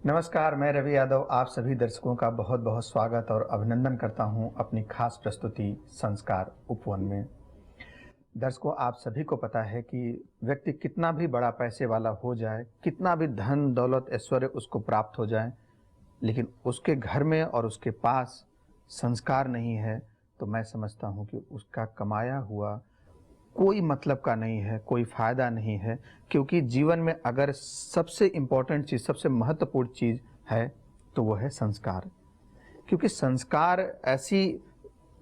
नमस्कार, मैं रवि यादव आप सभी दर्शकों का बहुत बहुत स्वागत और अभिनंदन करता हूं अपनी खास प्रस्तुति संस्कार उपवन में। दर्शकों, आप सभी को पता है कि व्यक्ति कितना भी बड़ा पैसे वाला हो जाए, कितना भी धन दौलत ऐश्वर्य उसको प्राप्त हो जाए, लेकिन उसके घर में और उसके पास संस्कार नहीं है तो मैं समझता हूं कि उसका कमाया हुआ कोई मतलब का नहीं है, कोई फ़ायदा नहीं है। क्योंकि जीवन में अगर सबसे इम्पोर्टेंट चीज़, सबसे महत्वपूर्ण चीज़ है तो वो है संस्कार। क्योंकि संस्कार ऐसी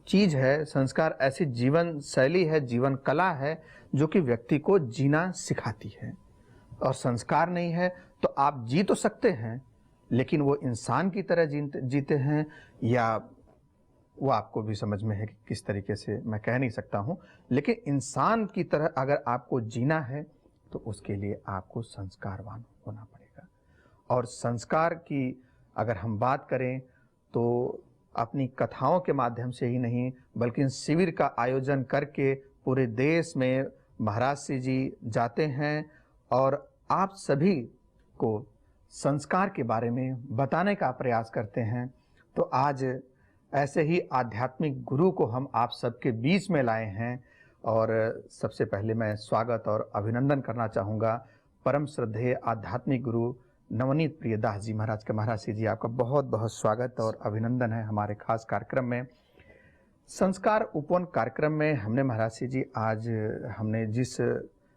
चीज़ है, संस्कार ऐसी जीवन शैली है, जीवन कला है जो कि व्यक्ति को जीना सिखाती है। और संस्कार नहीं है तो आप जी तो सकते हैं, लेकिन वो इंसान की तरह जीते हैं या वो आपको भी समझ में है कि किस तरीके से मैं कह नहीं सकता हूँ। लेकिन इंसान की तरह अगर आपको जीना है तो उसके लिए आपको संस्कारवान होना पड़ेगा। और संस्कार की अगर हम बात करें तो अपनी कथाओं के माध्यम से ही नहीं बल्कि शिविर का आयोजन करके पूरे देश में महाराज श्री जी जाते हैं और आप सभी को संस्कार के बारे में बताने का प्रयास करते हैं। तो आज ऐसे ही आध्यात्मिक गुरु को हम आप सबके बीच में लाए हैं और सबसे पहले मैं स्वागत और अभिनंदन करना चाहूँगा परम श्रद्धेय आध्यात्मिक गुरु नवनीत प्रियदास जी महाराज का। महाराज श्री जी, आपका बहुत बहुत स्वागत और अभिनंदन है हमारे खास कार्यक्रम में, संस्कार उपवन कार्यक्रम में। हमने महाराज श्री जी आज हमने जिस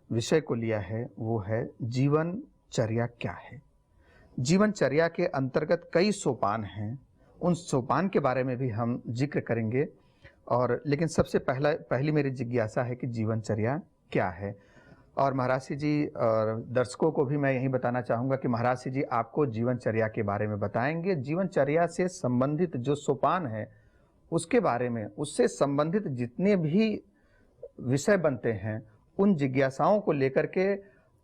विषय को लिया है वो है जीवनचर्या क्या है। जीवनचर्या के अंतर्गत कई सोपान हैं, उन सोपान के बारे में भी हम जिक्र करेंगे। और लेकिन सबसे पहली मेरी जिज्ञासा है कि जीवनचर्या क्या है। और महाराज श्री जी और दर्शकों को भी मैं यही बताना चाहूँगा कि महाराज श्री जी आपको जीवनचर्या के बारे में बताएंगे। जीवनचर्या से संबंधित जो सोपान है उसके बारे में, उससे संबंधित जितने भी विषय बनते हैं उन जिज्ञासाओं को लेकर के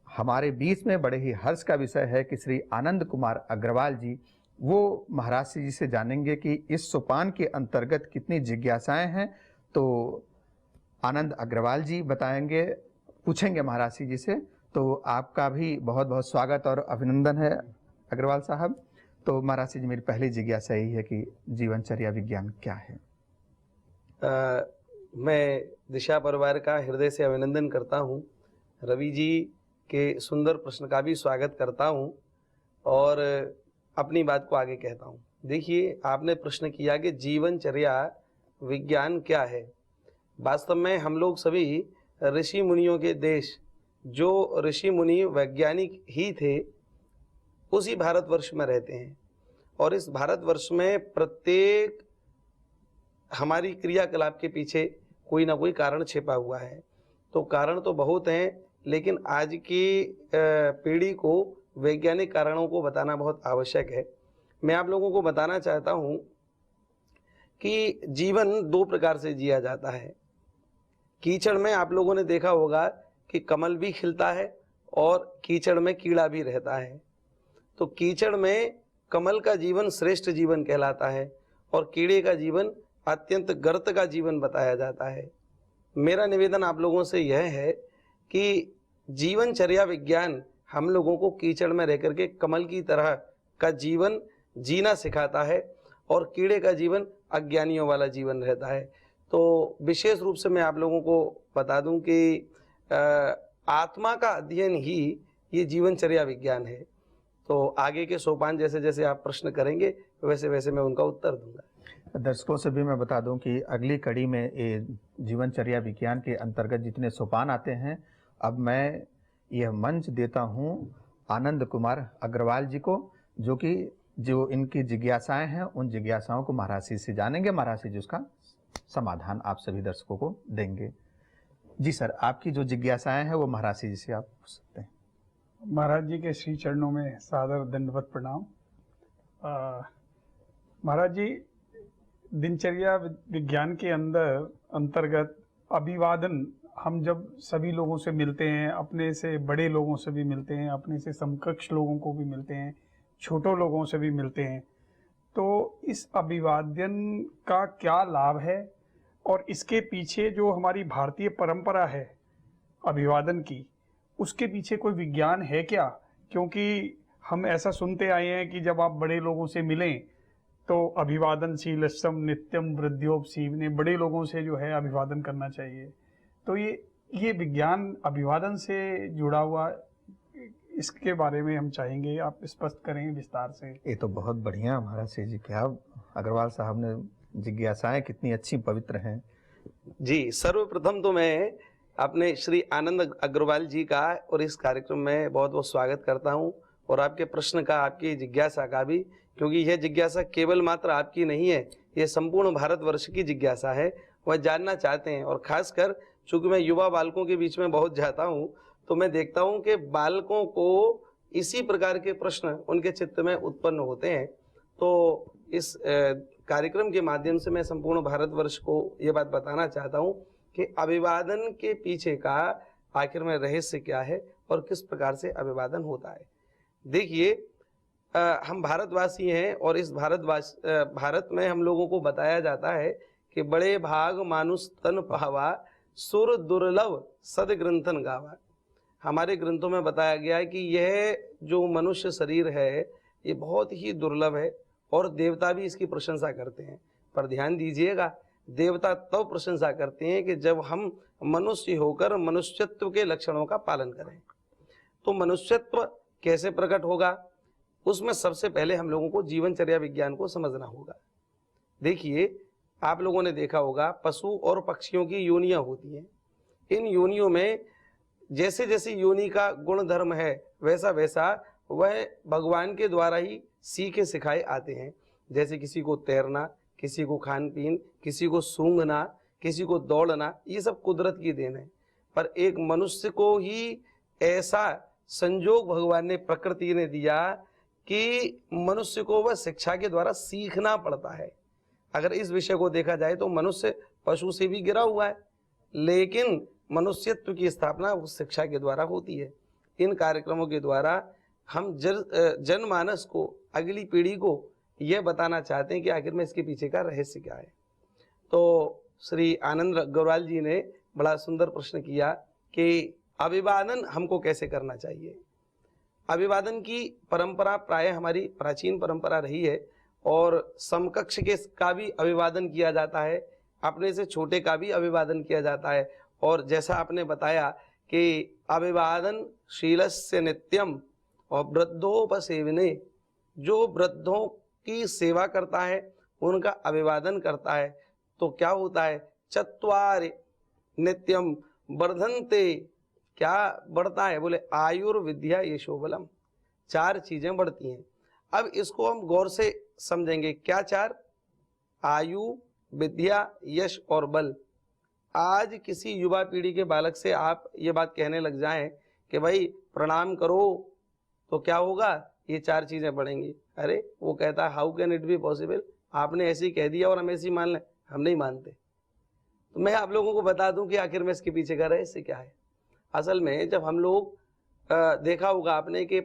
हमारे बीच में बड़े ही हर्ष का विषय है कि श्री आनंद कुमार अग्रवाल जी वो महाराज श्री जी से जानेंगे कि इस सोपान के अंतर्गत कितनी जिज्ञासाएं हैं। तो आनंद अग्रवाल जी बताएंगे, पूछेंगे महाराज श्री जी से। तो आपका भी बहुत बहुत स्वागत और अभिनंदन है अग्रवाल साहब। तो महाराज श्री जी, मेरी पहली जिज्ञासा यही है कि जीवनचर्या विज्ञान क्या है। मैं दिशा परिवार का हृदय से अभिनंदन करता हूँ। रवि जी के सुंदर प्रश्न का भी स्वागत करता हूँ और अपनी बात को आगे कहता हूँ। देखिए, आपने प्रश्न किया कि जीवनचर्या विज्ञान क्या है। वास्तव में हम लोग सभी ऋषि मुनियों के देश, जो ऋषि मुनि वैज्ञानिक ही थे, उसी भारतवर्ष में रहते हैं। और इस भारतवर्ष में प्रत्येक हमारी क्रियाकलाप के पीछे कोई ना कोई कारण छिपा हुआ है। तो कारण तो बहुत हैं, लेकिन आज की पीढ़ी को वैज्ञानिक कारणों को बताना बहुत आवश्यक है। मैं आप लोगों को बताना चाहता हूँ कि जीवन दो प्रकार से जिया जाता है। कीचड़ में आप लोगों ने देखा होगा कि कमल भी खिलता है और कीचड़ में कीड़ा भी रहता है। तो कीचड़ में कमल का जीवन श्रेष्ठ जीवन कहलाता है और कीड़े का जीवन अत्यंत गर्त का जीवन बताया जाता है। मेरा निवेदन आप लोगों से यह है कि जीवनचर्या विज्ञान हम लोगों को कीचड़ में रह करके कमल की तरह का जीवन जीना सिखाता है और कीड़े का जीवन अज्ञानियों वाला जीवन रहता है। तो विशेष रूप से मैं आप लोगों को बता दूं कि आत्मा का अध्ययन ही ये जीवनचर्या विज्ञान है। तो आगे के सोपान जैसे जैसे आप प्रश्न करेंगे वैसे वैसे मैं उनका उत्तर दूंगा। दर्शकों से भी मैं बता दूं कि अगली कड़ी में ये जीवनचर्या विज्ञान के अंतर्गत जितने सोपान आते हैं, अब मैं यह मंच देता हूं आनंद कुमार अग्रवाल जी को, जो इनकी जिज्ञासाएं हैं उन जिज्ञासाओं को महाराज जी से जानेंगे। महाराज जी उसका समाधान आप सभी दर्शकों को देंगे। जी सर, आपकी जो जिज्ञासाएं हैं वो महाराज जी से आप पूछ सकते हैं। महाराज जी के श्री चरणों में सादर दंडवत प्रणाम। महाराज जी, दिनचर्या विज्ञान के अंतर्गत अभिवादन हम जब सभी लोगों से मिलते हैं, अपने से बड़े लोगों से भी मिलते हैं, अपने से समकक्ष लोगों को भी मिलते हैं, छोटों लोगों से भी मिलते हैं, तो इस अभिवादन का क्या लाभ है और इसके पीछे जो हमारी भारतीय परंपरा है अभिवादन की, उसके पीछे कोई विज्ञान है क्या? क्योंकि हम ऐसा सुनते आए हैं कि जब आप बड़े लोगों से मिलें तो अभिवादनशीलस्सम नित्यम वृद्ध्योपसीव ने बड़े लोगों से जो है अभिवादन करना चाहिए। तो ये विज्ञान अभिवादन से जुड़ा हुआ, इसके बारे में हम चाहेंगे आप स्पष्ट करें विस्तार से। ये तो बहुत बढ़िया महाराज सिंह जी, क्या अग्रवाल साहब ने जिज्ञासाएं कितनी अच्छी पवित्र हैं। जी, सर्वप्रथम तो मैं अपने श्री आनंद अग्रवाल जी का और इस कार्यक्रम में बहुत बहुत स्वागत करता हूं, और आपके प्रश्न का, आपकी जिज्ञासा का भी, क्योंकि यह जिज्ञासा केवल मात्र आपकी नहीं है, ये संपूर्ण भारतवर्ष की जिज्ञासा है। वह जानना चाहते हैं, और खासकर चूंकि मैं युवा बालकों के बीच में बहुत जाता हूं, तो मैं देखता हूं कि बालकों को इसी प्रकार के प्रश्न उनके चित्त में उत्पन्न होते हैं। तो इस कार्यक्रम के माध्यम से मैं संपूर्ण भारतवर्ष को ये बात बताना चाहता हूं कि अभिवादन के पीछे का आखिर में रहस्य क्या है और किस प्रकार से अभिवादन होता है। देखिए, हम भारतवासी हैं, और इस भारत में हम लोगों को बताया जाता है कि बड़े भाग मानुष तन पावा, सुर दुर्लभ सद ग्रंथन गावा। हमारे ग्रंथों में बताया गया है कि यह जो मनुष्य शरीर है ये बहुत ही दुर्लभ है, और देवता भी इसकी प्रशंसा करते हैं। पर ध्यान दीजिएगा, देवता तो प्रशंसा करते हैं कि जब हम मनुष्य होकर मनुष्यत्व के लक्षणों का पालन करें। तो मनुष्यत्व कैसे प्रकट होगा, उसमें सबसे पहले हम लोगों को जीवनचर्या विज्ञान को समझना होगा। देखिए, आप लोगों ने देखा होगा पशु और पक्षियों की योनियां होती हैं। इन योनियों में जैसे जैसे योनि का गुण धर्म है, वैसा वैसा वह भगवान के द्वारा ही सीखे सिखाए आते हैं। जैसे किसी को तैरना, किसी को खान पीन, किसी को सूंघना, किसी को दौड़ना, ये सब कुदरत की देन है। पर एक मनुष्य को ही ऐसा संजोग भगवान ने, प्रकृति ने दिया कि मनुष्य को वह शिक्षा के द्वारा सीखना पड़ता है। अगर इस विषय को देखा जाए तो मनुष्य पशु से भी गिरा हुआ है, लेकिन मनुष्यत्व की स्थापना उस शिक्षा के द्वारा होती है। इन कार्यक्रमों के द्वारा हम जनमानस को, अगली पीढ़ी को यह बताना चाहते हैं कि आखिर में इसके पीछे का रहस्य क्या है। तो श्री आनंद अग्रवाल जी ने बड़ा सुंदर प्रश्न किया कि अभिवादन हमको कैसे करना चाहिए। अभिवादन की परंपरा प्राय हमारी प्राचीन परंपरा रही है, और समकक्ष के का भी अभिवादन किया जाता है, अपने से छोटे का भी अभिवादन किया जाता है। और जैसा आपने बताया कि अभिवादन शीलस्य नित्यम और वृद्धोपसेवने, जो वृद्धों की सेवा करता है उनका अभिवादन करता है तो क्या होता है, चत्वारि नित्यम वर्धन्ते, क्या बढ़ता है, बोले आयुर्विद्या यशोबलम, 4 चीजें बढ़ती हैं। अब इसको हम गौर से समझेंगे, क्या 4? आयु, विद्या, यश और बल। आज किसी युवा पीढ़ी के बालक से आप ये बात कहने लग जाएं कि भाई प्रणाम करो, तो क्या होगा, ये 4 चीजें बढ़ेंगी। अरे वो कहता है how can it be possible, आपने ऐसे ही कह दिया और हम ऐसे ही मान लें, हम नहीं मानते। तो मैं आप लोगों को बता दूं कि आखिर में इसके पीछे का रहस्य क्या है। असल में जब हम लोग देखा होगा आपने कि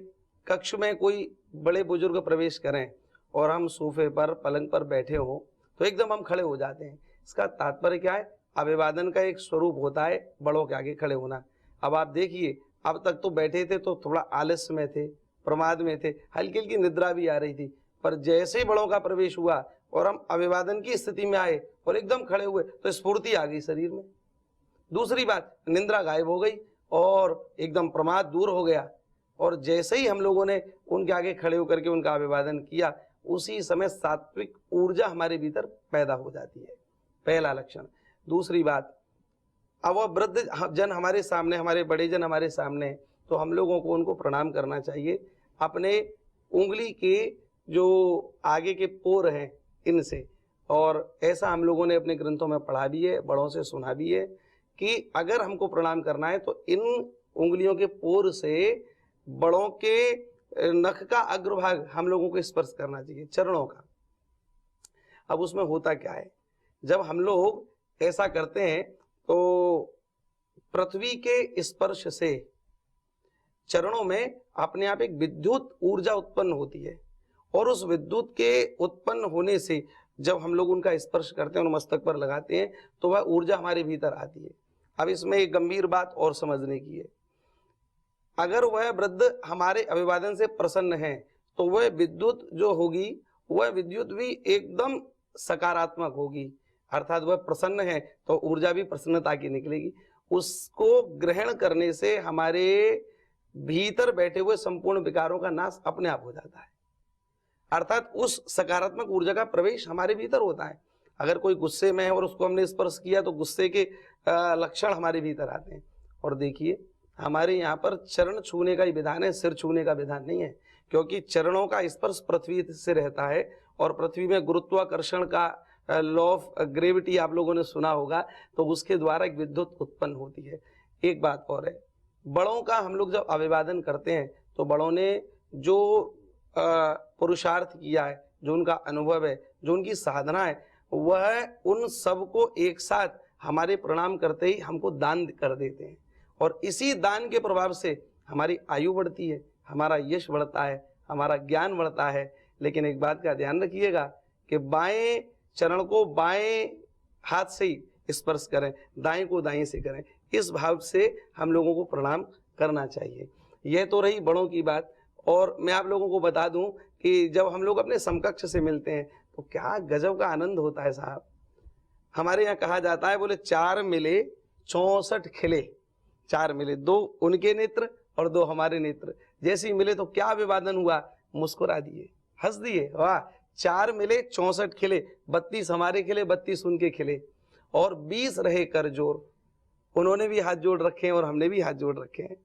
कक्ष में कोई बड़े बुजुर्ग प्रवेश करें और हम सोफे पर, पलंग पर बैठे हों, तो एकदम हम खड़े हो जाते हैं। इसका तात्पर्य क्या है, अभिवादन का एक स्वरूप होता है बड़ों के आगे खड़े होना। अब आप देखिए, अब तक तो बैठे थे तो थोड़ा आलस्य में थे, प्रमाद में थे, हल्की हल्की निद्रा भी आ रही थी, पर जैसे ही बड़ों का प्रवेश हुआ और हम अभिवादन की स्थिति में आए और एकदम खड़े हुए तो स्फूर्ति आ गई शरीर में। दूसरी बात, निंद्रा गायब हो गई और एकदम प्रमाद दूर हो गया, और जैसे ही हम लोगों ने उनके आगे खड़े होकर के उनका अभिवादन किया, उसी समय सात्विक ऊर्जा हमारे भीतर पैदा हो जाती है, पहला लक्षण। दूसरी बात, अब वह वृद्ध जन हमारे सामने, हमारे बड़े जन हमारे सामने, तो हम लोगों को उनको प्रणाम करना चाहिए अपने उंगली के जो आगे के पोर हैं इनसे। और ऐसा हम लोगों ने अपने ग्रंथों में पढ़ा भी है, बड़ों से सुना भी है कि अगर हमको प्रणाम करना है तो इन उंगलियों के पोर से बड़ों के नख का अग्रभाग हम लोगों को स्पर्श करना चाहिए, चरणों का। अब उसमें होता क्या है, जब हम लोग ऐसा करते हैं तो पृथ्वी के स्पर्श से चरणों में अपने आप एक विद्युत ऊर्जा उत्पन्न होती है, और उस विद्युत के उत्पन्न होने से जब हम लोग उनका स्पर्श करते हैं और मस्तक पर लगाते हैं तो वह ऊर्जा हमारे भीतर आती है। अब इसमें एक गंभीर बात और समझने की है, अगर वह वृद्ध हमारे अभिवादन से प्रसन्न है तो वह विद्युत जो होगी वह विद्युत भी एकदम सकारात्मक होगी, अर्थात वह प्रसन्न है तो ऊर्जा भी प्रसन्नता की निकलेगी। उसको ग्रहण करने से हमारे भीतर बैठे हुए संपूर्ण विकारों का नाश अपने आप हो जाता है, अर्थात उस सकारात्मक ऊर्जा का प्रवेश हमारे भीतर होता है। अगर कोई गुस्से में है और उसको हमने स्पर्श किया तो गुस्से के लक्षण हमारे भीतर आते हैं। और देखिए हमारे यहाँ पर चरण छूने का ही विधान है, सिर छूने का विधान नहीं है, क्योंकि चरणों का स्पर्श पृथ्वी से रहता है और पृथ्वी में गुरुत्वाकर्षण का लॉ ऑफ ग्रेविटी आप लोगों ने सुना होगा, तो उसके द्वारा एक विद्युत उत्पन्न होती है। एक बात और है, बड़ों का हम लोग जब अभिवादन करते हैं तो बड़ों ने जो पुरुषार्थ किया है, जो उनका अनुभव है, जो उनकी साधना है, वह उन सबको एक साथ हमारे प्रणाम करते ही हमको दान कर देते हैं और इसी दान के प्रभाव से हमारी आयु बढ़ती है, हमारा यश बढ़ता है, हमारा ज्ञान बढ़ता है। लेकिन एक बात का ध्यान रखिएगा कि बाएं चरण को बाएं हाथ से ही स्पर्श करें, दाएं को दाएं से करें, इस भाव से हम लोगों को प्रणाम करना चाहिए। यह तो रही बड़ों की बात। और मैं आप लोगों को बता दूं कि जब हम लोग अपने समकक्ष से मिलते हैं तो क्या गजब का आनंद होता है साहब। हमारे यहाँ कहा जाता है, बोले 4 मिले 64 खिले, 4 मिले, 2 उनके नेत्र और 2 हमारे नेत्र, जैसे ही मिले तो क्या अभिवादन हुआ, मुस्कुरा दिए, हंस दिए, वाह। 4 मिले 64 खिले, 32 हमारे खिले, 32 उनके खिले और 20 रहे कर जोर। उन्होंने भी हाथ जोड़ रखे हैं और हमने भी हाथ जोड़ रखे हैं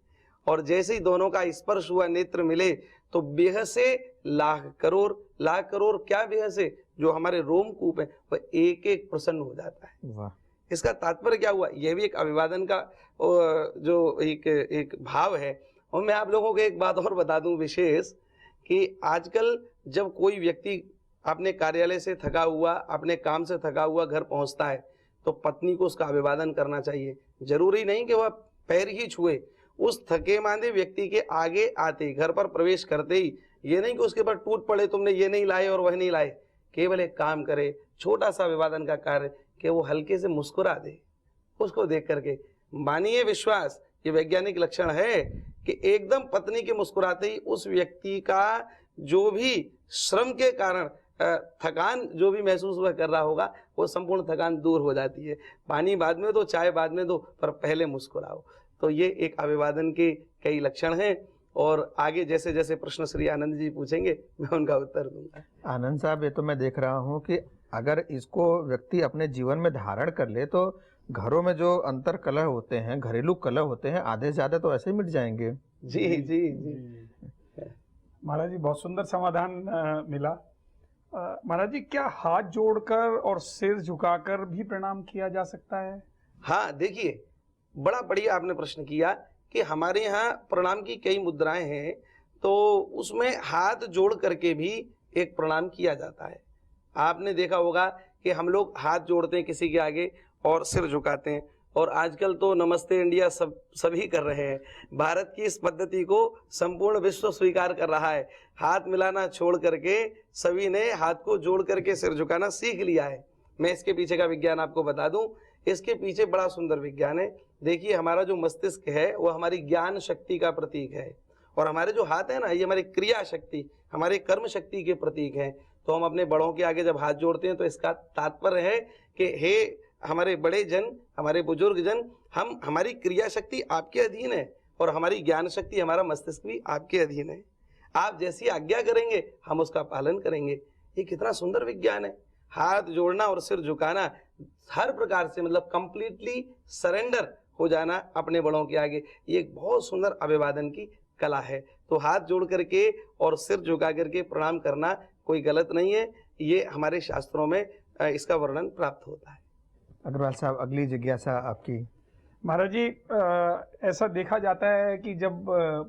और जैसे ही दोनों का स्पर्श हुआ, नेत्र मिले, तो बेह से लाख करोड़, लाख करोड़ क्या बेह से, जो हमारे रोमकूप है वह एक एक प्रसन्न हो जाता है। वाह। इसका तात्पर्य क्या हुआ, यह भी एक अभिवादन का जो एक भाव है। और मैं आप लोगों को एक बात और बता दूं विशेष, कि आजकल जब कोई व्यक्ति अपने कार्यालय से थका हुआ, अपने काम से थका हुआ घर पहुंचता है तो पत्नी को उसका अभिवादन करना चाहिए। जरूरी नहीं कि वह पैर ही छुए, उस थके मांदे व्यक्ति के आगे आते, घर पर प्रवेश करते ही, ये नहीं कि उसके पर टूट पड़े, तुमने ये नहीं लाए और वह नहीं लाए। केवल एक काम करे, छोटा सा अभिवादन का कार्य, कि वो हल्के से मुस्कुरा दे उसको देख करके। मानिए विश्वास, ये वैज्ञानिक लक्षण है कि एकदम पत्नी के मुस्कुराते ही उस व्यक्ति का जो भी श्रम के कारण थकान जो भी महसूस वह कर रहा होगा, वो संपूर्ण थकान दूर हो जाती है। पानी बाद में दो, चाय बाद में दो, पर पहले मुस्कुराओ। तो ये एक अभिवादन के कई लक्षण हैं और आगे जैसे जैसे प्रश्न श्री आनंद जी पूछेंगे मैं उनका उत्तर दूंगा। आनंद साहब, ये तो मैं देख रहा हूँ कि अगर इसको व्यक्ति अपने जीवन में धारण कर ले तो घरों में जो अंतर कलह होते हैं, घरेलू कलह होते हैं, आधे से ज्यादा तो ऐसे ही मिट जाएंगे। जी जी जी महाराज जी, बहुत सुंदर समाधान मिला। महाराज जी, क्या हाथ जोड़कर और सिर झुकाकर भी प्रणाम किया जा सकता है? हाँ, देखिए बड़ा बढ़िया आपने प्रश्न किया कि हमारे यहाँ प्रणाम की कई मुद्राएं हैं, तो उसमें हाथ जोड़ करके भी एक प्रणाम किया जाता है। आपने देखा होगा कि हम लोग हाथ जोड़ते हैं किसी के आगे और सिर झुकाते हैं, और आजकल तो नमस्ते इंडिया सभी कर रहे हैं। भारत की इस पद्धति को संपूर्ण विश्व स्वीकार कर रहा है। हाथ मिलाना छोड़ करके सभी ने हाथ को जोड़ करके सिर झुकाना सीख लिया है। मैं इसके पीछे का विज्ञान आपको बता दूं, इसके पीछे बड़ा सुंदर विज्ञान है। देखिए, हमारा जो मस्तिष्क है वो हमारी ज्ञान शक्ति का प्रतीक है, और हमारे जो हाथ है ना, ये हमारी क्रिया शक्ति, हमारे कर्म शक्ति के प्रतीक हैं। तो हम अपने बड़ों के आगे जब हाथ जोड़ते हैं तो इसका तात्पर्य है कि हे हमारे बड़े जन, हमारे बुजुर्ग जन, हमारी क्रिया शक्ति आपके अधीन है और हमारी ज्ञान शक्ति, हमारा मस्तिष्क भी आपके अधीन है। आप जैसी आज्ञा करेंगे हम उसका पालन करेंगे। ये कितना सुंदर विज्ञान है। हाथ जोड़ना और सिर झुकाना, हर प्रकार से मतलब कंप्लीटली सरेंडर हो जाना अपने बड़ों के आगे, ये एक बहुत सुंदर अभिवादन की कला है। तो हाथ जोड़ करके और सिर झुका करके प्रणाम करना कोई गलत नहीं है, ये हमारे शास्त्रों में इसका वर्णन प्राप्त होता है। अग्रवाल साहब, अगली जिज्ञासा आपकी। महाराज जी, ऐसा देखा जाता है कि जब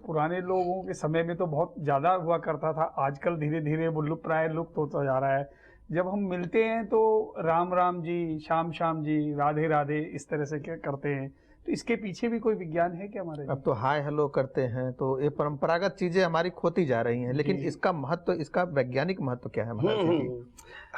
पुराने लोगों के समय में तो बहुत ज़्यादा हुआ करता था, आजकल धीरे धीरे वो प्राय लुप्त होता जा रहा है। जब हम मिलते हैं तो राम राम जी, श्याम श्याम जी, राधे राधे, इस तरह से क्या करते हैं, तो इसके पीछे भी कोई विज्ञान है क्या हमारे? अब तो हाय हेलो करते हैं, तो ये परंपरागत चीजें हमारी खोती जा रही हैं, लेकिन इसका महत्व, इसका वैज्ञानिक महत्व क्या है महाराज जी?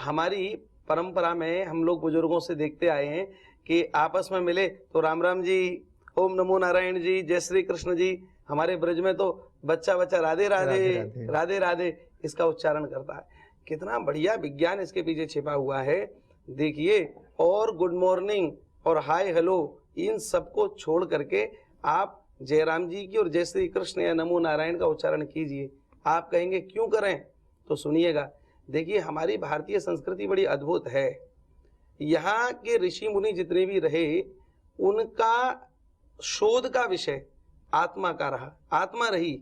हमारी परंपरा में हम लोग बुजुर्गों से देखते आए हैं कि आपस में मिले तो राम राम जी, ओम नमो नारायण जी, जय श्री कृष्ण जी, हमारे ब्रज में तो बच्चा बच्चा राधे राधे राधे राधे। राधे राधे इसका उच्चारण करता है। कितना बढ़िया विज्ञान इसके पीछे छिपा हुआ है, देखिए। और गुड मॉर्निंग और हाय हेलो इन सबको छोड़ करके आप जयराम जी की और जय श्री कृष्ण या नमो नारायण का उच्चारण कीजिए। आप कहेंगे क्यों करें, तो सुनिएगा। देखिए, हमारी भारतीय संस्कृति बड़ी अद्भुत है। यहाँ के ऋषि मुनि जितने भी रहे, उनका शोध का विषय आत्मा का रहा, आत्मा रही।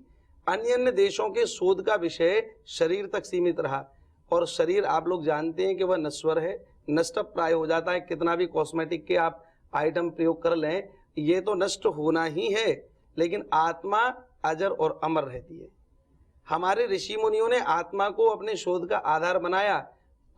अन्य अन्य देशों के शोध का विषय शरीर तक सीमित रहा, और शरीर आप लोग जानते हैं कि वह नश्वर है, नष्ट प्राय हो जाता है। कितना भी कॉस्मेटिक के आप आइटम प्रयोग कर लें, ये तो नष्ट होना ही है, लेकिन आत्मा अजर और अमर रहती है। हमारे ऋषि मुनियों ने आत्मा को अपने शोध का आधार बनाया,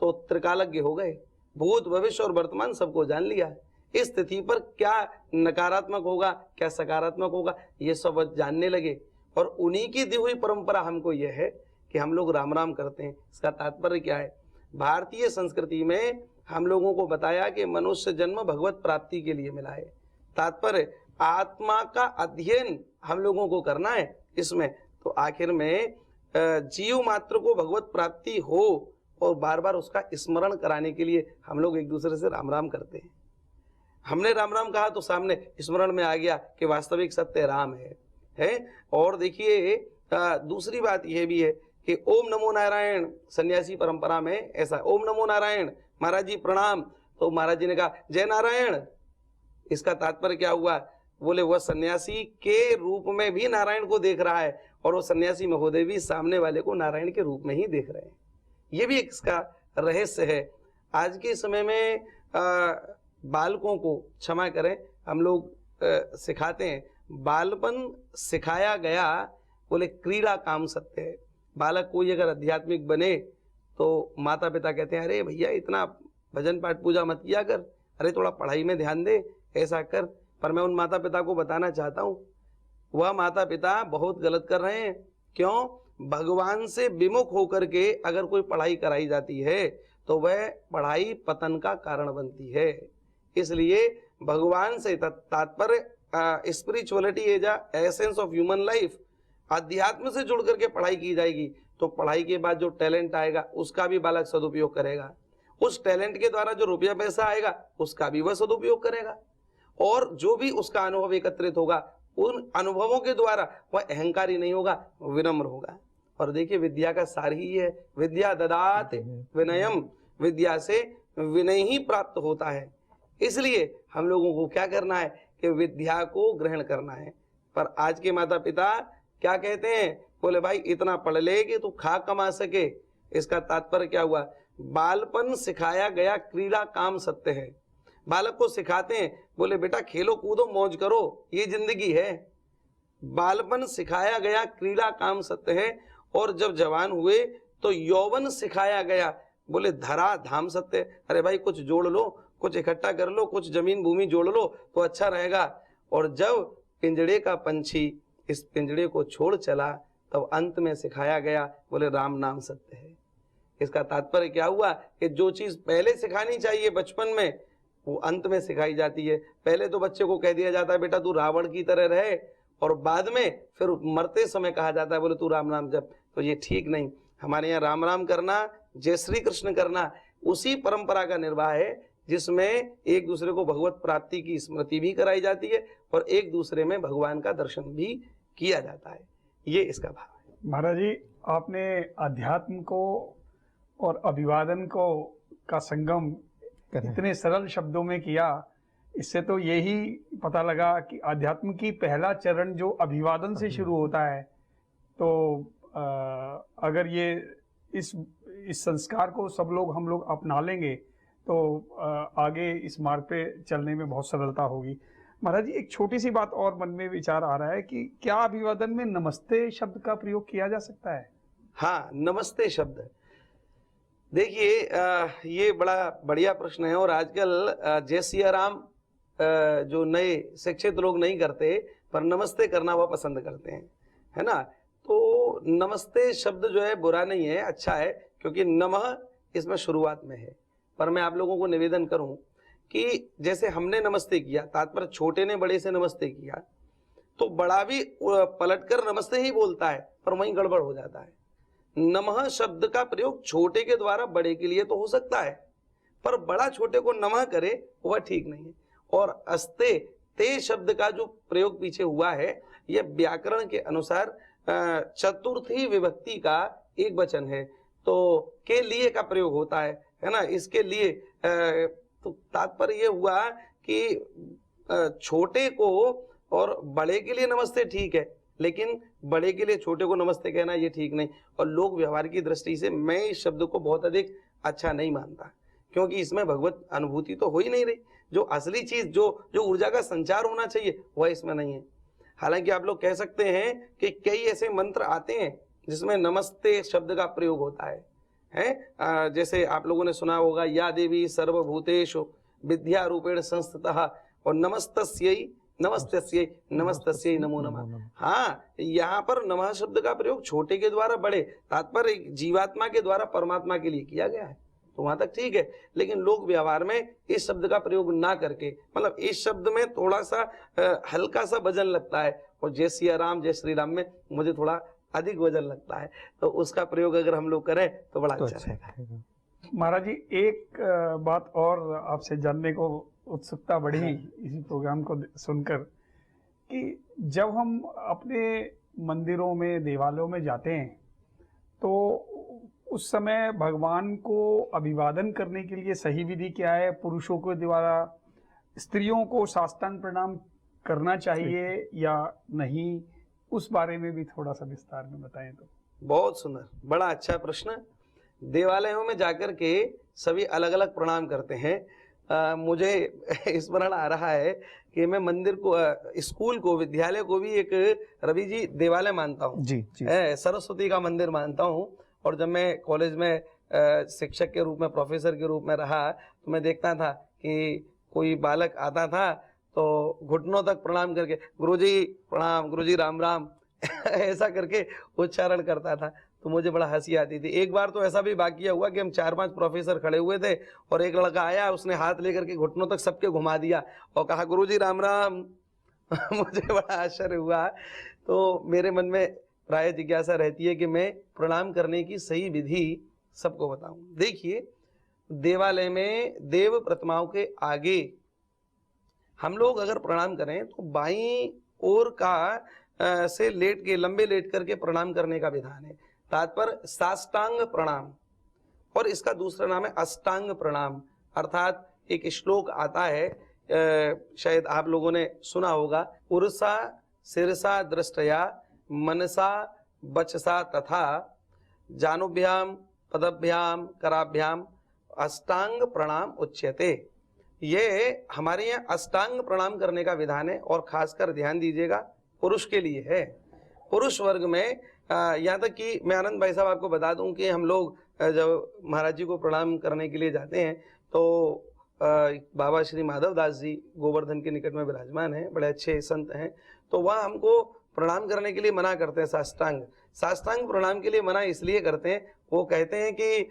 तो त्रिकालज्ञ हो गए, भूत भविष्य और वर्तमान सबको जान लिया। इस स्थिति पर क्या नकारात्मक होगा, क्या सकारात्मक होगा, ये सब जानने लगे। और उन्हीं की दी हुई परंपरा हमको यह है कि हम लोग राम राम करते हैं। इसका तात्पर्य क्या है? भारतीय संस्कृति में हम लोगों को बताया कि मनुष्य जन्म भगवत प्राप्ति के लिए मिला है। तात्पर्य आत्मा का अध्ययन हम लोगों को करना है इसमें। तो आखिर में जीव मात्र को भगवत प्राप्ति हो और बार बार उसका स्मरण कराने के लिए हम लोग एक दूसरे से राम राम करते हैं। हमने राम राम कहा तो सामने स्मरण में आ गया कि वास्तविक सत्य राम है। और देखिए, दूसरी बात यह भी है कि ओम नमो नारायण, सन्यासी परंपरा में ऐसा, ओम नमो नारायण, महाराज जी प्रणाम। तो महाराज जी ने कहा जय नारायण। इसका तात्पर्य क्या हुआ? बोले वह सन्यासी के रूप में भी नारायण को देख रहा है, और वो सन्यासी महोदय भी सामने वाले को नारायण के रूप में ही देख रहे हैं। ये भी इसका रहस्य है। आज के समय में बालकों को क्षमा करें, हम लोग सिखाते हैं, बालपन सिखाया गया, बोले क्रीड़ा काम सत्य है। बालक कोई अगर आध्यात्मिक बने तो माता पिता कहते हैं अरे भैया इतना भजन पाठ पूजा मत किया कर, अरे थोड़ा पढ़ाई में ध्यान दे, ऐसा कर। पर मैं उन माता पिता को बताना चाहता हूँ, वह माता पिता बहुत गलत कर रहे हैं। क्यों? भगवान से विमुख होकर के अगर कोई पढ़ाई कराई जाती है तो वह पढ़ाई पतन का कारण बनती है। इसलिए भगवान से तात्पर्य spirituality is essence of human life. अध्यात्म से जुड़ करके पढ़ाई की जाएगी तो पढ़ाई के बाद जो टैलेंट आएगा उसका भी बालक सदुपयोग करेगा, उस टैलेंट के द्वारा जो रुपया पैसा आएगा उसका भी वह सदुपयोग करेगा, और जो भी उसका अनुभव एकत्रित होगा उन अनुभवों के द्वारा वह अहंकारी नहीं होगा, विनम्र होगा। और देखिए, विद्या का सार ही है, विद्या ददात विनयम, विद्या से विनय ही प्राप्त होता है। इसलिए हम लोगों को क्या करना है कि विद्या को ग्रहण करना है। पर आज के माता पिता क्या कहते हैं? बोले भाई इतना पढ़ ले कि तू खा कमा सके। इसका तात्पर्य क्या हुआ? बालपन सिखाया गया क्रीड़ा काम सत्य है। बालक को सिखाते हैं, बोले बेटा खेलो कूदो मौज करो, ये जिंदगी है। बालपन सिखाया गया क्रीड़ा काम सत्य है, और जब जवान हुए तो यौवन सिखाया गया, बोले धरा धाम सत्य है। अरे भाई कुछ जोड़ लो, कुछ इकट्ठा कर लो, कुछ जमीन भूमि जोड़ लो तो अच्छा रहेगा। और जब पिंजड़े का पंछी इस पिंजड़े को छोड़ चला तब अंत में सिखाया गया, बोले राम नाम सत्य है। इसका तात्पर्य क्या हुआ कि जो चीज पहले सिखानी चाहिए बचपन में वो अंत में सिखाई जाती है। पहले तो बच्चे को कह दिया जाता है बेटा तू रावण की तरह रहे, और बाद में फिर मरते समय कहा जाता है बोले तू राम नाम जप। तो ये ठीक नहीं। हमारे यहाँ राम राम करना, जय श्री कृष्ण करना, उसी परंपरा का निर्वाह है जिसमें एक दूसरे को भगवत प्राप्ति की स्मृति भी कराई जाती है और एक दूसरे में भगवान का दर्शन भी किया जाता है। ये इसका भाव है। महाराज जी, आपने अध्यात्म को और अभिवादन को का संगम इतने सरल शब्दों में किया, इससे तो यही पता लगा कि अध्यात्म की पहला चरण जो अभिवादन से शुरू होता है। तो अगर ये इस संस्कार को सब लोग हम लोग अपना लेंगे तो आगे इस मार्ग पे चलने में बहुत सरलता होगी। महाराज जी, एक छोटी सी बात और मन में विचार आ रहा है कि क्या अभिवादन में नमस्ते शब्द का प्रयोग किया जा सकता है? हाँ, नमस्ते शब्द। देखिए, ये बड़ा बढ़िया प्रश्न है, और आजकल जय सिया राम जो नए शिक्षित लोग नहीं करते, पर नमस्ते करना वह पसंद करते हैं, है ना। तो नमस्ते शब्द जो है बुरा नहीं है, अच्छा है, क्योंकि नमः इसमें शुरुआत में है। पर मैं आप लोगों को निवेदन करूं कि जैसे हमने नमस्ते किया, तात्पर्य छोटे ने बड़े से नमस्ते किया, तो बड़ा भी पलटकर नमस्ते ही बोलता है, पर वहीं गड़बड़ हो जाता है। नमः शब्द का प्रयोग छोटे के द्वारा बड़े के लिए तो हो सकता है, पर बड़ा छोटे को नमः करे वह ठीक नहीं है। और अस्ते ते शब्द का जो प्रयोग पीछे हुआ है, यह व्याकरण के अनुसार चतुर्थी विभक्ति का एक वचन है, तो के लिए का प्रयोग होता है ना। इसके लिए तो तात्पर्य ये हुआ कि छोटे को और बड़े के लिए नमस्ते ठीक है, लेकिन बड़े के लिए छोटे को नमस्ते कहना ये ठीक नहीं। और लोक व्यवहार की दृष्टि से मैं इस शब्द को बहुत अधिक अच्छा नहीं मानता, क्योंकि इसमें भगवत अनुभूति तो हो ही नहीं रही। जो असली चीज, जो ऊर्जा का संचार होना चाहिए, वह इसमें नहीं है। हालांकि आप लोग कह सकते हैं कि कई ऐसे मंत्र आते हैं जिसमें नमस्ते शब्द का प्रयोग होता है। जैसे आप लोगों ने सुना होगा, या देवी सर्वभूतेषु विद्या रूपेण संस्थितः, और नमस्तस्यै नमस्तस्यै नमस्तस्यै नमो नमः। हाँ, यहाँ पर नमः शब्द का प्रयोग छोटे के द्वारा बड़े, तात्पर्य जीवात्मा के द्वारा परमात्मा के लिए किया गया है, तो वहां तक ठीक है। लेकिन लोक व्यवहार में इस शब्द का प्रयोग ना करके, मतलब इस शब्द में थोड़ा सा हल्का सा वजन लगता है, और जय सिया राम जय श्री राम में मुझे थोड़ा अधिक वजन लगता है, तो उसका प्रयोग अगर हम लोग करें तो बड़ा अच्छा रहेगा। महाराज जी, एक बात और आपसे जानने को उत्सुकता बढ़ी इसी प्रोग्राम को सुनकर, कि जब हम अपने मंदिरों में, देवालयों में जाते हैं, तो उस समय भगवान को अभिवादन करने के लिए सही विधि क्या है? पुरुषों के द्वारा स्त्रियों को साष्टांग प्रणाम करना चाहिए या नहीं? उस बारे में भी थोड़ा सा विस्तार में बताएं तो। बहुत सुंदर, बड़ा अच्छा प्रश्न। देवालयों में जाकर के सभी अलग अलग प्रणाम करते हैं। मुझे स्मरण आ रहा है कि मैं मंदिर को, स्कूल को, विद्यालय को भी एक, रवि जी, देवालय मानता हूँ जी, जी। सरस्वती का मंदिर मानता हूँ। और जब मैं कॉलेज में शिक्षक के रूप में, प्रोफेसर के रूप में रहा, तो मैं देखता था कि कोई बालक आता था तो घुटनों तक प्रणाम करके गुरुजी प्रणाम, गुरुजी राम राम ऐसा करके उच्चारण करता था, तो मुझे बड़ा हंसी आती थी। एक बार तो ऐसा भी वाकया हुआ कि हम 4-5 प्रोफेसर खड़े हुए थे और एक लड़का आया, उसने हाथ लेकर के घुटनों तक सबके घुमा दिया और कहा गुरुजी राम राम। मुझे बड़ा आश्चर्य हुआ। तो मेरे मन में प्राय जिज्ञासा रहती है कि मैं प्रणाम करने की सही विधि सबको बताऊं। देखिए, देवालय में देव प्रतिमाओं के आगे हम लोग अगर प्रणाम करें तो बाईं ओर का से लेट के, लंबे लेट करके प्रणाम करने का विधान है। तात्पर्य साष्टांग प्रणाम, और इसका दूसरा नाम है अष्टांग प्रणाम। अर्थात एक श्लोक आता है, शायद आप लोगों ने सुना होगा, उर्सा सिरसा दृष्टया मनसा बचसा तथा जानुभ्याम पदभ्याम कराभ्याम अष्टांग प्रणाम उच्यते। ये हमारे यहाँ अष्टांग प्रणाम करने का विधान है, और खासकर ध्यान दीजिएगा पुरुष के लिए है। पुरुष वर्ग में यहाँ तक कि मैं आनंद भाई साहब आपको बता दूं कि हम लोग जब महाराज जी को प्रणाम करने के लिए जाते हैं तो बाबा श्री माधव दास जी गोवर्धन के निकट में विराजमान हैं, बड़े अच्छे संत हैं, तो वह हमको प्रणाम करने के लिए मना करते हैं। साष्टांग प्रणाम के लिए मना इसलिए करते हैं, वो कहते हैं कि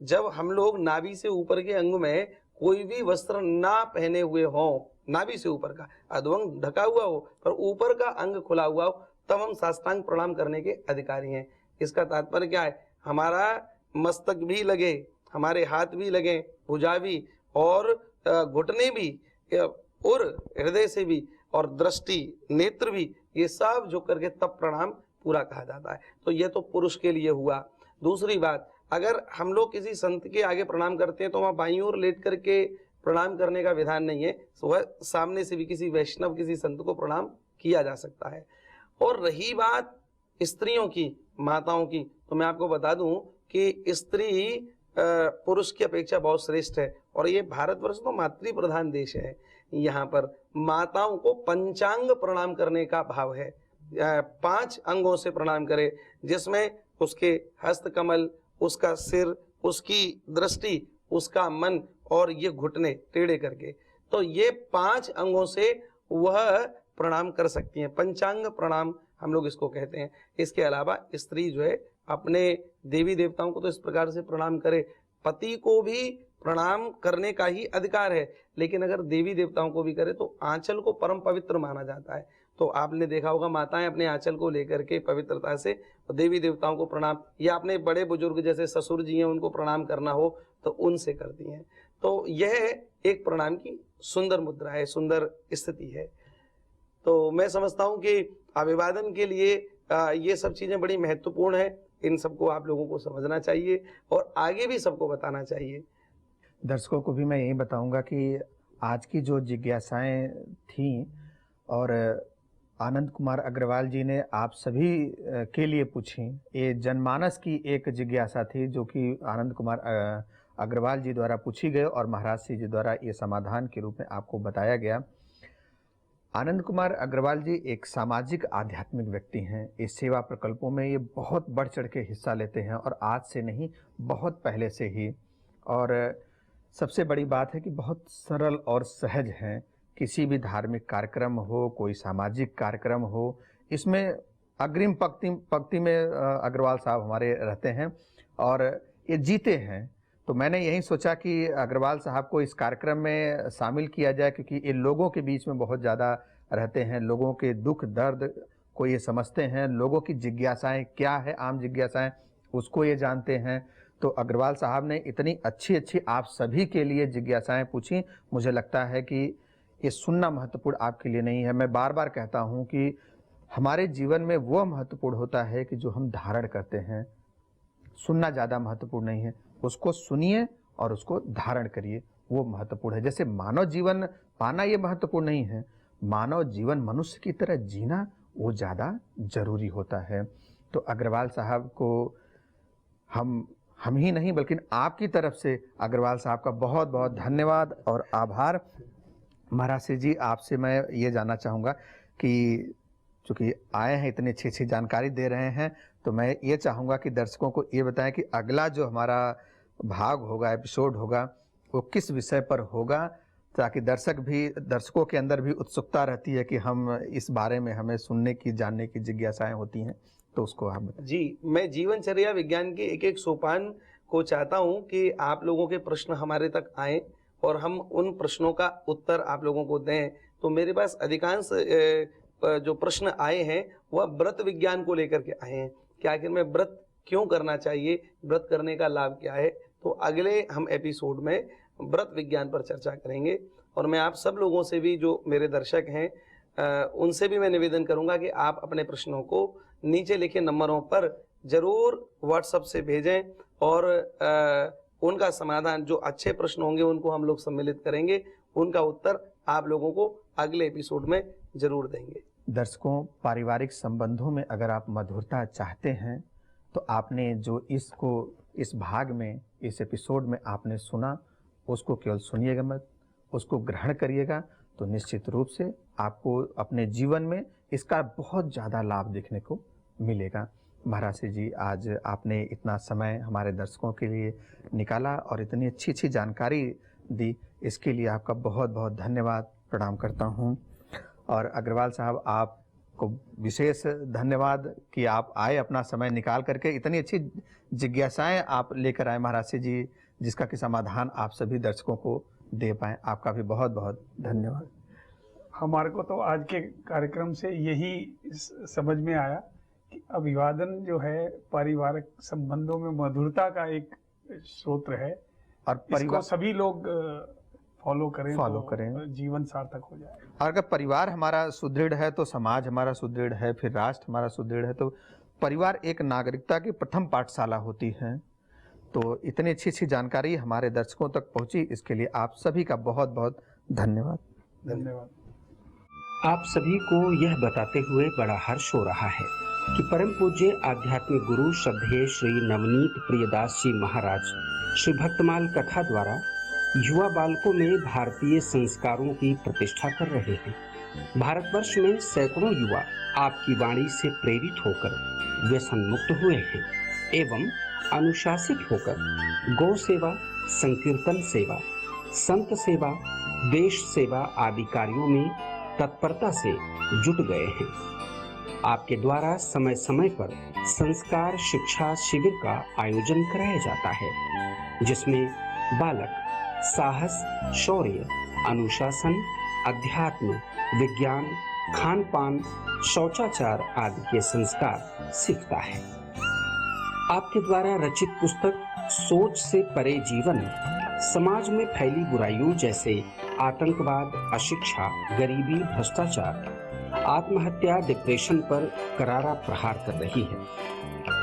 जब हम लोग नाभि से ऊपर के अंग में कोई भी वस्त्र ना पहने हुए हों, नाभि से ऊपर का अधोअंग ढका हुआ हो पर ऊपर का अंग खुला हुआ हो, तब हम साष्टांग प्रणाम करने के अधिकारी हैं। इसका तात्पर्य क्या है? हमारा मस्तक भी लगे, हमारे हाथ भी लगे, भुजा भी, और घुटने भी, और हृदय से भी, और दृष्टि नेत्र भी, ये सब झुक करके तब प्रणाम पूरा कहा जाता है। तो ये तो पुरुष के लिए हुआ। दूसरी बात, अगर हम लोग किसी संत के आगे प्रणाम करते हैं तो वहाँ बाईं ओर लेट करके प्रणाम करने का विधान नहीं है, वह सामने से भी किसी वैष्णव, किसी संत को प्रणाम किया जा सकता है। और रही बात स्त्रियों की, माताओं की, तो मैं आपको बता दूं कि स्त्री पुरुष की अपेक्षा बहुत श्रेष्ठ है, और ये भारतवर्ष तो मातृ प्रधान देश है। यहाँ पर माताओं को पंचांग प्रणाम करने का भाव है। 5 अंगों से प्रणाम करे, जिसमें उसके हस्त कमल, उसका सिर, उसकी दृष्टि, उसका मन और ये घुटने टेढ़े करके, तो ये 5 अंगों से वह प्रणाम कर सकती हैं। पंचांग प्रणाम हम लोग इसको कहते हैं। इसके अलावा स्त्री जो है अपने देवी देवताओं को तो इस प्रकार से प्रणाम करे, पति को भी प्रणाम करने का ही अधिकार है, लेकिन अगर देवी देवताओं को भी करे तो आंचल को परम पवित्र माना जाता है। तो आपने देखा होगा माताएं अपने आंचल को लेकर के पवित्रता से देवी देवताओं को प्रणाम, या अपने बड़े बुजुर्ग जैसे ससुर जी हैं उनको प्रणाम करना हो तो उनसे करती हैं। तो यह एक प्रणाम की सुंदर मुद्रा है, सुंदर स्थिति है। तो मैं समझता हूँ कि अभिवादन के लिए ये सब चीज़ें बड़ी महत्वपूर्ण है। इन सबको आप लोगों को समझना चाहिए और आगे भी सबको बताना चाहिए। दर्शकों को भी मैं यही बताऊंगा कि आज की जो जिज्ञासाएं थीं और आनंद कुमार अग्रवाल जी ने आप सभी के लिए पूछी। ये जनमानस की एक जिज्ञासा थी जो कि आनंद कुमार अग्रवाल जी द्वारा पूछी गई और महाराज श्री जी द्वारा ये समाधान के रूप में आपको बताया गया। आनंद कुमार अग्रवाल जी एक सामाजिक आध्यात्मिक व्यक्ति हैं। इस सेवा प्रकल्पों में ये बहुत बढ़ चढ़ के हिस्सा लेते हैं और आज से नहीं, बहुत पहले से ही। और सबसे बड़ी बात है कि बहुत सरल और सहज हैं। किसी भी धार्मिक कार्यक्रम हो, कोई सामाजिक कार्यक्रम हो, इसमें अग्रिम पंक्ति में अग्रवाल साहब हमारे रहते हैं और ये जीते हैं। तो मैंने यही सोचा कि अग्रवाल साहब को इस कार्यक्रम में शामिल किया जाए, क्योंकि ये लोगों के बीच में बहुत ज़्यादा रहते हैं, लोगों के दुख दर्द को ये समझते हैं, लोगों की जिज्ञासाएं क्या है, आम जिज्ञासाएं उसको ये जानते हैं। तो अग्रवाल साहब ने इतनी अच्छी आप सभी के लिए जिज्ञासाएं पूछी। मुझे लगता है कि ये सुनना महत्वपूर्ण आपके लिए नहीं है। मैं बार बार कहता हूँ कि हमारे जीवन में वो महत्वपूर्ण होता है कि जो हम धारण करते हैं। सुनना ज़्यादा महत्वपूर्ण नहीं है, उसको सुनिए और उसको धारण करिए, वो महत्वपूर्ण है। जैसे मानव जीवन पाना ये महत्वपूर्ण नहीं है, मानव जीवन मनुष्य की तरह जीना वो ज़्यादा जरूरी होता है। तो अग्रवाल साहब को हम ही नहीं बल्कि आपकी तरफ से अग्रवाल साहब का बहुत बहुत धन्यवाद और आभार। महाराज श्री जी, आपसे मैं ये जानना चाहूँगा कि चूँकि आए हैं इतनी अच्छी जानकारी दे रहे हैं, तो मैं ये चाहूँगा कि दर्शकों को ये बताएं कि अगला जो हमारा भाग होगा, एपिसोड होगा, वो किस विषय पर होगा, ताकि दर्शकों के अंदर भी उत्सुकता रहती है कि हम इस बारे में हमें सुनने की, जानने की जिज्ञासाएं होती हैं। तो उसको आप बताएं। जी, मैं जीवनचर्या विज्ञान के एक सोपान को चाहता हूं कि आप लोगों के प्रश्न हमारे तक आएं और हम उन प्रश्नों का उत्तर आप लोगों को दें। तो मेरे पास अधिकांश जो प्रश्न आए हैं वह व्रत विज्ञान को लेकर के आए हैं कि आखिर में व्रत क्यों करना चाहिए, व्रत करने का लाभ क्या है। तो अगले हम एपिसोड में व्रत विज्ञान पर चर्चा करेंगे। और मैं आप सब लोगों से भी, जो मेरे दर्शक हैं, उनसे भी मैं निवेदन करूंगा कि आप अपने प्रश्नों को नीचे लिखे नंबरों पर जरूर व्हाट्सएप से भेजें और उनका समाधान, जो अच्छे प्रश्न होंगे उनको हम लोग सम्मिलित करेंगे, उनका उत्तर आप लोगों को अगले एपिसोड में जरूर देंगे। दर्शकों, पारिवारिक संबंधों में अगर आप मधुरता चाहते हैं तो आपने जो इस भाग में, इस एपिसोड में आपने सुना, उसको केवल सुनिएगा मत, उसको ग्रहण करिएगा। तो निश्चित रूप से आपको अपने जीवन में इसका बहुत ज़्यादा लाभ देखने को मिलेगा। महाराज जी, आज आपने इतना समय हमारे दर्शकों के लिए निकाला और इतनी अच्छी जानकारी दी, इसके लिए आपका बहुत बहुत धन्यवाद प्रणाम करता हूँ। और अग्रवाल साहब, आपको विशेष धन्यवाद कि आप आए, अपना समय निकाल करके इतनी अच्छी जिज्ञासाएं आप लेकर आए महाराज जी, जिसका कि समाधान आप सभी दर्शकों को दे पाएँ। आपका भी बहुत बहुत धन्यवाद। हमारे को तो आज के कार्यक्रम से यही समझ में आया कि अभिवादन जो है पारिवारिक संबंधों में मधुरता का एक स्रोत है और इसको सभी लोग फॉलो करें, जीवन सार्थक हो जाए। और अगर परिवार हमारा सुदृढ़ है तो समाज हमारा सुदृढ़ है, फिर राष्ट्र हमारा सुदृढ़ है। तो परिवार एक नागरिकता की प्रथम पाठशाला होती है। तो इतनी अच्छी जानकारी हमारे दर्शकों तक पहुंची, इसके लिए आप सभी का बहुत बहुत धन्यवाद। धन्यवाद। आप सभी को यह बताते हुए बड़ा हर्ष हो रहा है कि परम पूज्य आध्यात्मिक गुरु श्रद्धेय श्री नवनीत प्रियदास जी महाराज श्री भक्तमाल कथा द्वारा युवा बालकों में भारतीय संस्कारों की प्रतिष्ठा कर रहे हैं। भारतवर्ष में सैकड़ों युवा आपकी वाणी से प्रेरित होकर व्यसन मुक्त हुए हैं एवं अनुशासित होकर गौ सेवा, संकीर्तन सेवा, संत सेवा, देश सेवा आदि कार्यों में तत्परता से जुट गए हैं। आपके द्वारा समय समय पर संस्कार शिक्षा शिविर का आयोजन कराया जाता है, जिसमें बालक साहस, शौर्य, अनुशासन, अध्यात्म, विज्ञान, खान पान, शौचाचार आदि के संस्कार सीखता है। आपके द्वारा रचित पुस्तक सोच से परे जीवन समाज में फैली बुराइयों जैसे आतंकवाद, अशिक्षा, गरीबी, भ्रष्टाचार, आत्महत्या, डिप्रेशन पर करारा प्रहार कर रही है।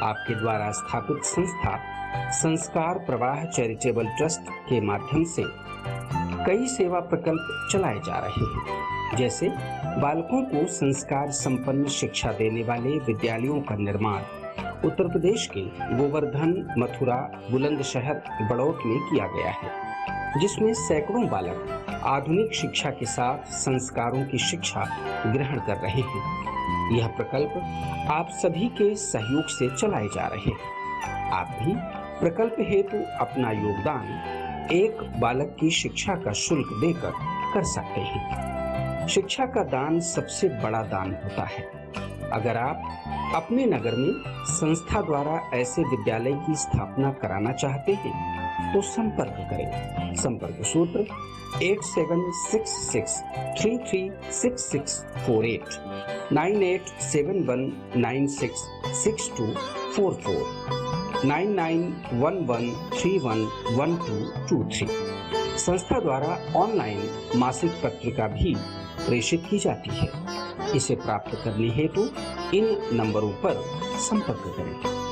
आपके द्वारा स्थापित संस्था संस्कार प्रवाह चैरिटेबल ट्रस्ट के माध्यम से कई सेवा प्रकल्प चलाए जा रहे हैं, जैसे बालकों को संस्कार संपन्न शिक्षा देने वाले विद्यालयों का निर्माण उत्तर प्रदेश के गोवर्धन, मथुरा, बुलंदशहर, बड़ौत में किया गया है, जिसमें सैकड़ों बालक आधुनिक शिक्षा के साथ संस्कारों की शिक्षा ग्रहण कर रहे हैं। यह प्रकल्प आप सभी के सहयोग से चलाए जा रहे हैं। आप भी प्रकल्प हेतु अपना योगदान एक बालक की शिक्षा का शुल्क देकर कर सकते हैं। शिक्षा का दान सबसे बड़ा दान होता है। अगर आप अपने नगर में संस्था द्वारा ऐसे विद्यालय की स्थापना कराना चाहते हैं तो संपर्क करें। संपर्क सूत्र 8766336648, 9871966244, 9911311223। संस्था द्वारा ऑनलाइन मासिक पत्रिका भी प्रेषित की जाती है। इसे प्राप्त करने हेतु इन नंबरों पर संपर्क करें।